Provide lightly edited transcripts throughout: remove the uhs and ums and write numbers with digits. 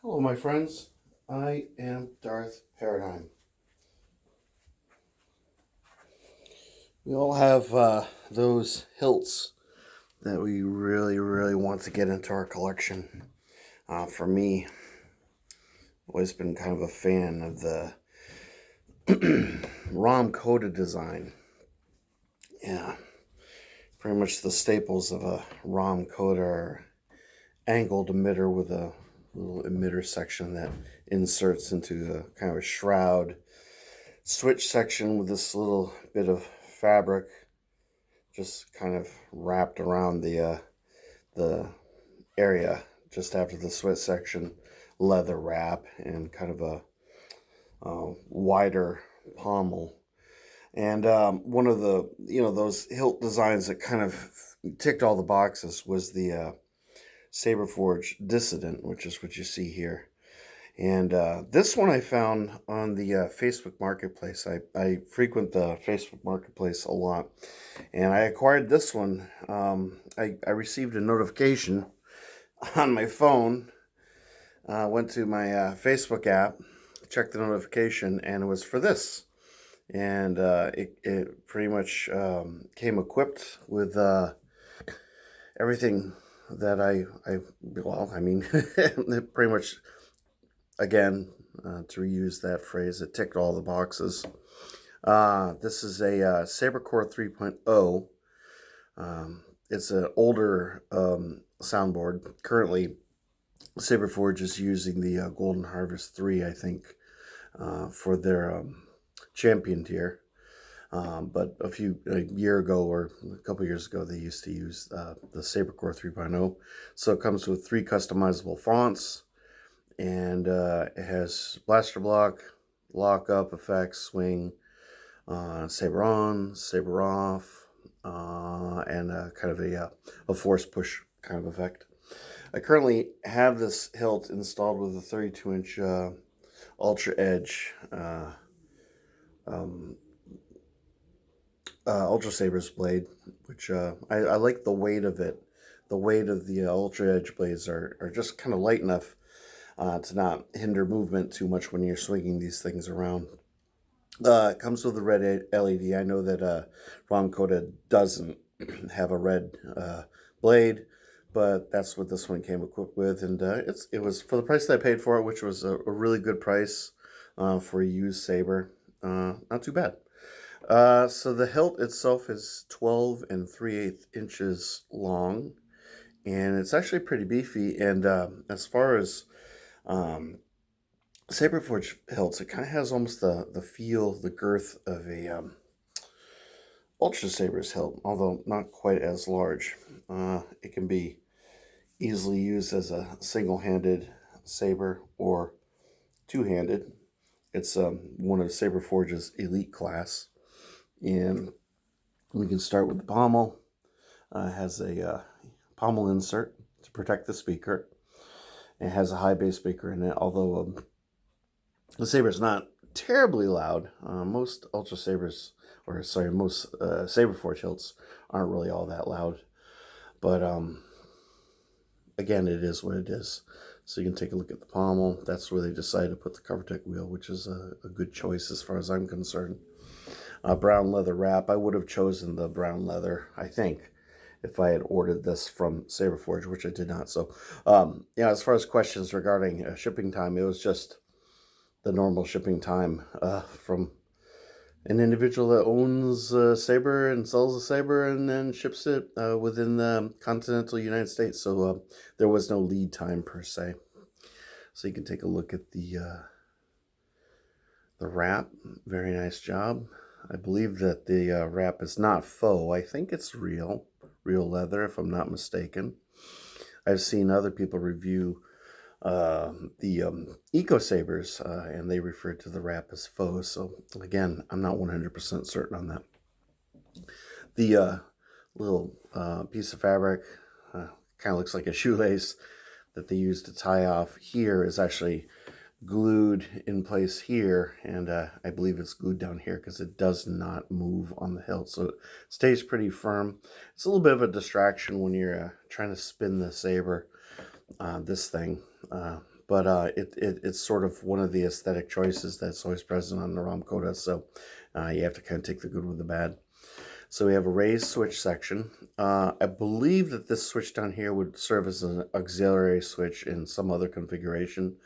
Hello, my friends. I am Darth Paradigm. We all have those hilts that we really want to get into our collection. For me, I've always been kind of a fan of the ROM coated design. Yeah, pretty much the staples of a ROM coder are angled emitter with a little emitter section that inserts into a kind of a shroud, switch section with this little bit of fabric just kind of wrapped around the area just after the switch section, leather wrap, and kind of a wider pommel. And one of the those hilt designs that kind of ticked all the boxes was the Saberforge Dissident, which is what you see here. And this one I found on the Facebook Marketplace. I frequent the Facebook Marketplace a lot. And I acquired this one. I received a notification on my phone. Went to my Facebook app, checked the notification, and it was for this. And it pretty much came equipped with everything that I mean, pretty much, again, to reuse that phrase, it ticked all the boxes. This is a Sabercore 3.0. It's an older soundboard. Currently, Saberforge is using the Golden Harvest 3, I think, for their champion tier. But a year ago or a couple years ago, they used to use the Sabercore 3.0. So it comes with 3 customizable fonts, and it has blaster block, lock up effects, swing, saber on, saber off, and kind of a force push kind of effect. I currently have this hilt installed with a 32-inch Ultra Edge Ultra Saber's blade, which I like the weight of it. The weight of the Ultra Edge blades are just kind of light enough to not hinder movement too much when you're swinging these things around. It comes with a red LED. I know that ROM Coda doesn't have a red blade, but that's what this one came equipped with, and it was for the price that I paid for it, which was a really good price for a used saber. Not too bad. So the hilt itself is 12 3/8 inches long, and it's actually pretty beefy. And as far as Saberforge hilts, it kind of has almost the feel, the girth of a Ultra Saber's hilt, although not quite as large. It can be easily used as a single-handed saber or two-handed. It's one of Saberforge's elite class. And we can start with the pommel. It has a pommel insert to protect the speaker. It has a high bass speaker in it, although the saber is not terribly loud. Most Ultra Sabers, most Saberforge hilts aren't really all that loud. But again, it is what it is. So you can take a look at the pommel. That's where they decided to put the CoverTech wheel, which is a good choice as far as I'm concerned. Brown leather wrap. I would have chosen the brown leather, I think, if I had ordered this from Saberforge, which I did not. So, as far as questions regarding shipping time, it was just the normal shipping time from an individual that owns a saber and sells a saber and then ships it within the continental United States. So there was no lead time per se. So you can take a look at the wrap. Very nice job. I believe that the wrap is not faux. I think it's real leather, if I'm not mistaken. I've seen other people review the Eco Sabers, and they refer to the wrap as faux. So again, I'm not 100% certain on that. The little piece of fabric kind of looks like a shoelace that they use to tie off here is actually glued in place here, and I believe it's glued down here because it does not move on the hilt, so it stays pretty firm. It's a little bit of a distraction when you're trying to spin the saber, this thing, but it's sort of one of the aesthetic choices that's always present on the ROM coda, so you have to kind of take the good with the bad. So we have a raised switch section. I believe that this switch down here would serve as an auxiliary switch in some other configuration,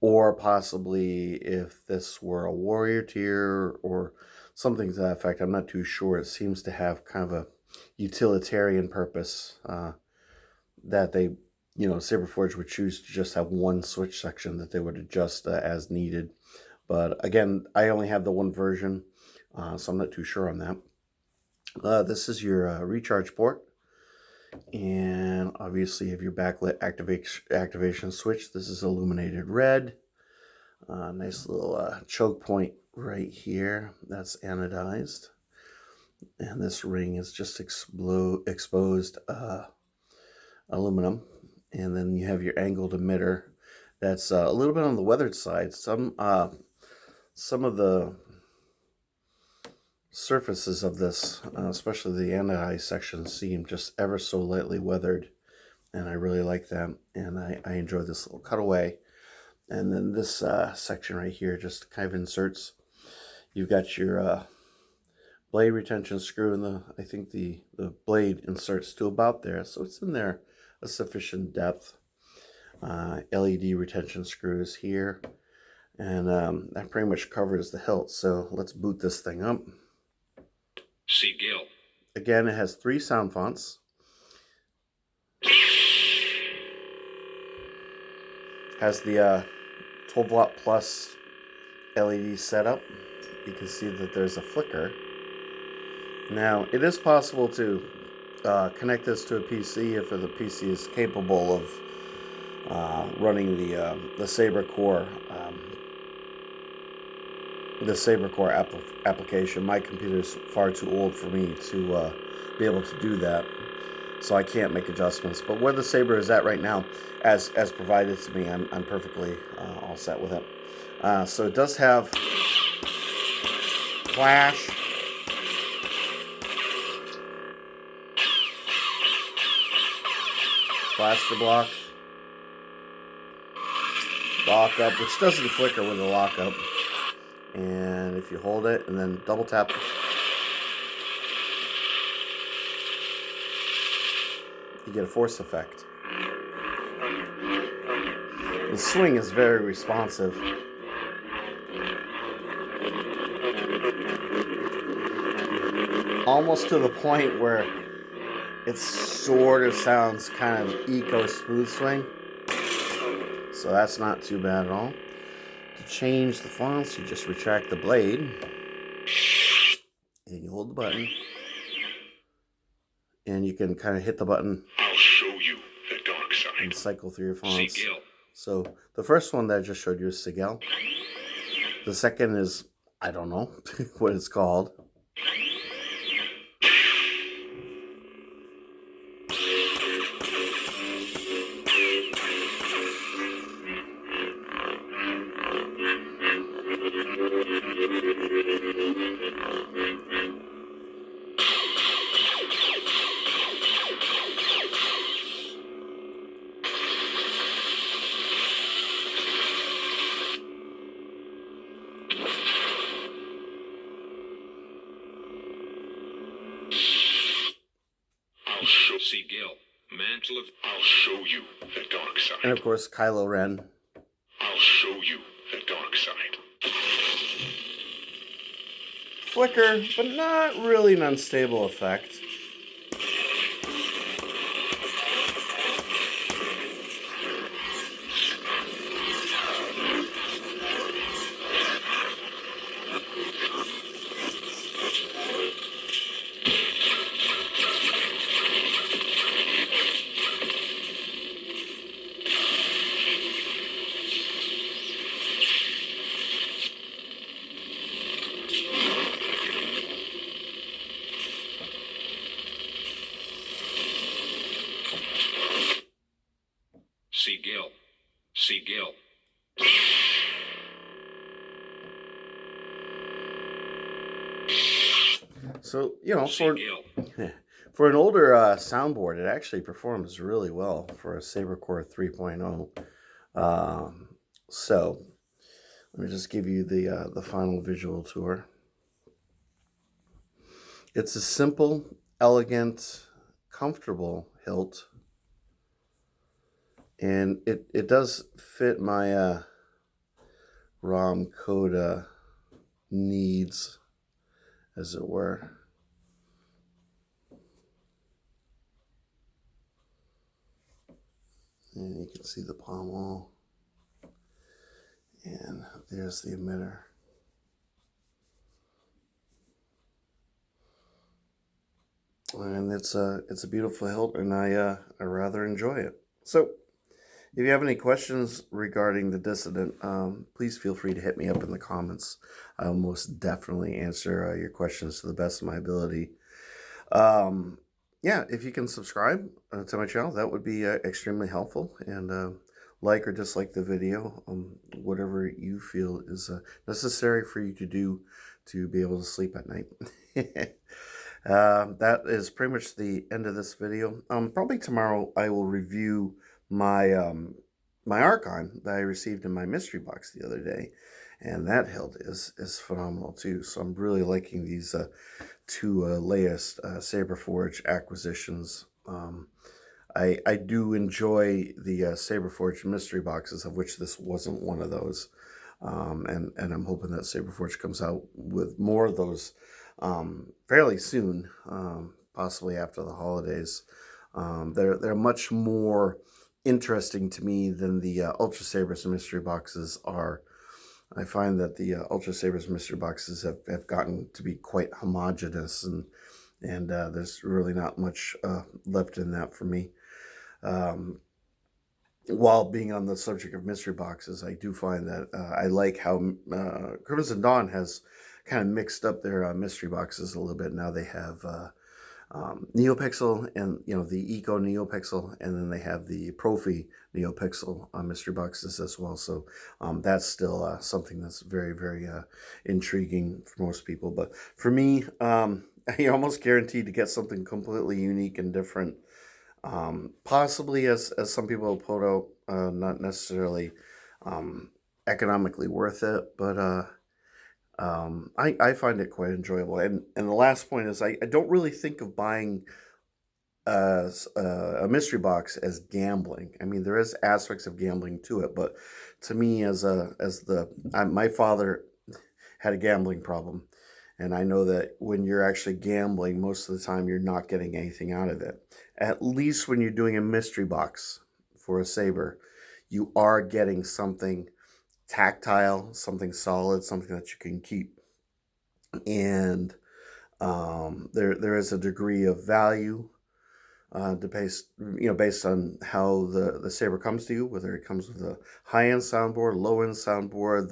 or possibly if this were a warrior tier or something to that effect. I'm not too sure. It seems to have kind of a utilitarian purpose that they, Saberforge would choose to just have one switch section that they would adjust as needed. But again, I only have the one version, so I'm not too sure on that. This is your recharge port. And obviously you have your backlit activation switch. This is illuminated red. Nice little choke point right here. That's anodized. And this ring is just exposed aluminum. And then you have your angled emitter. That's a little bit on the weathered side. Some of the surfaces of this, especially the anodized section, seem just ever so lightly weathered, and I really like that, and I enjoy this little cutaway. And then this section right here just kind of inserts. You've got your blade retention screw, and I think the blade inserts to about there, so it's in there a sufficient depth. LED retention screws here, and that pretty much covers the hilt. So let's boot this thing up. See Gil. Again, it has 3 sound fonts. Has the 12 watt plus LED setup. You can see that there's a flicker. Now, it is possible to connect this to a PC if the PC is capable of running the Sabercore application. My computer is far too old for me to be able to do that, so I can't make adjustments. But where the Saber is at right now, as provided to me, I'm perfectly all set with it. So it does have flash, blaster block, lockup, which doesn't flicker with the lockup. And if you hold it and then double tap, you get a force effect. The swing is very responsive. Almost to the point where it sort of sounds kind of eco smooth swing. So that's not too bad at all. To change the fonts, you just retract the blade and you hold the button, and you can kind of hit the button. I'll show you the dark side. And cycle through your fonts. Sigil. So the first one that I just showed you is Sigil. The second is, I don't know what it's called. Sigil, mantle of. I'll show you the dark side. And of course, Kylo Ren. I'll show you the dark side. Flicker, but not really an unstable effect. Sigil. Sigil. So, for an older soundboard, it actually performs really well for a Sabercore 3.0. So let me just give you the final visual tour. It's a simple, elegant, comfortable hilt, and it does fit my ROM coda needs, as it were. And you can see the pommel, and there's the emitter. And it's a beautiful hilt, and I rather enjoy it. So, if you have any questions regarding the Dissident, please feel free to hit me up in the comments. I'll most definitely answer your questions to the best of my ability. Yeah, if you can subscribe to my channel, that would be extremely helpful. And like or dislike the video, whatever you feel is necessary for you to do to be able to sleep at night. That is pretty much the end of this video. Probably tomorrow I will review my my Archon that I received in my mystery box the other day, and that hilt is phenomenal too. So I'm really liking these two latest Saberforge acquisitions. I do enjoy the Saberforge mystery boxes, of which this wasn't one of those. And I'm hoping that Saberforge comes out with more of those fairly soon, possibly after the holidays. They're much more interesting to me than the Ultra Sabers mystery boxes are. I find that the Ultra Sabers mystery boxes have gotten to be quite homogenous, and there's really not much left in that for me. While being on the subject of mystery boxes, I do find that I like how Crimson Dawn has kind of mixed up their mystery boxes a little bit. Now they have NeoPixel, and the Eco NeoPixel, and then they have the Profi NeoPixel mystery boxes as well. So that's still something that's very, very intriguing for most people. But for me, you're almost guaranteed to get something completely unique and different. Possibly, as some people have put out, not necessarily economically worth it, but I find it quite enjoyable. And the last point is I don't really think of buying a mystery box as gambling. I mean, there is aspects of gambling to it, but to me, my father had a gambling problem. And I know that when you're actually gambling, most of the time you're not getting anything out of it. At least when you're doing a mystery box for a Saber, you are getting something tactile, something solid, something that you can keep. And there is a degree of value based on how the Saber comes to you, whether it comes with a high-end soundboard, low-end soundboard,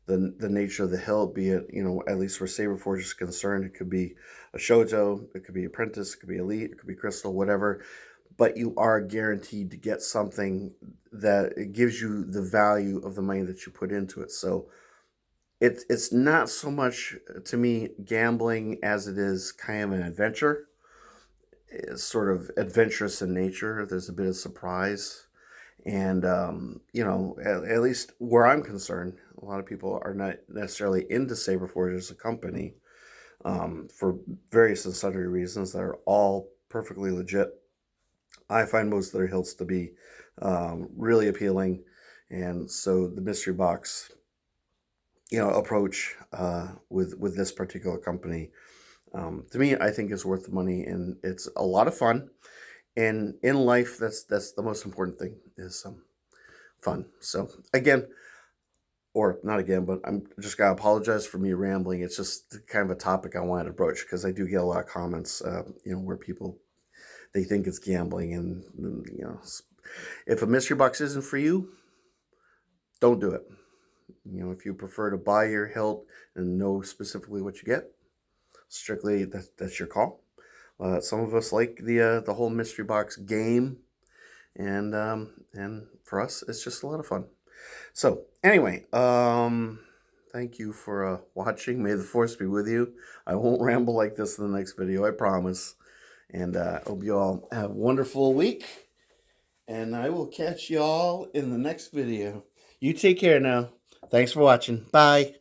the nature of the hilt, be it, at least where Saberforge is concerned, it could be a Shoto, it could be Apprentice, it could be Elite, it could be Crystal, whatever. But you are guaranteed to get something that it gives you the value of the money that you put into it. So it's not so much, to me, gambling as it is kind of an adventure. It's sort of adventurous in nature. There's a bit of surprise. And, at least where I'm concerned, a lot of people are not necessarily into Saberforge as a company for various and sundry reasons that are all perfectly legit. I find most of their hilts to be really appealing. And so the mystery box, approach with this particular company, to me, I think is worth the money, and it's a lot of fun. And in life, that's the most important thing, is fun. So again, or not again, but I'm just gonna apologize for me rambling. It's just kind of a topic I wanted to broach, because I do get a lot of comments, where people, they think it's gambling, and if a mystery box isn't for you, don't do it. If you prefer to buy your hilt and know specifically what you get, strictly that's your call. Some of us like the whole mystery box game, and for us, it's just a lot of fun. So anyway, thank you for watching. May the force be with you. I won't ramble like this in the next video, I promise. And hope you all have a wonderful week. And I will catch y'all in the next video. You take care now. Thanks for watching. Bye.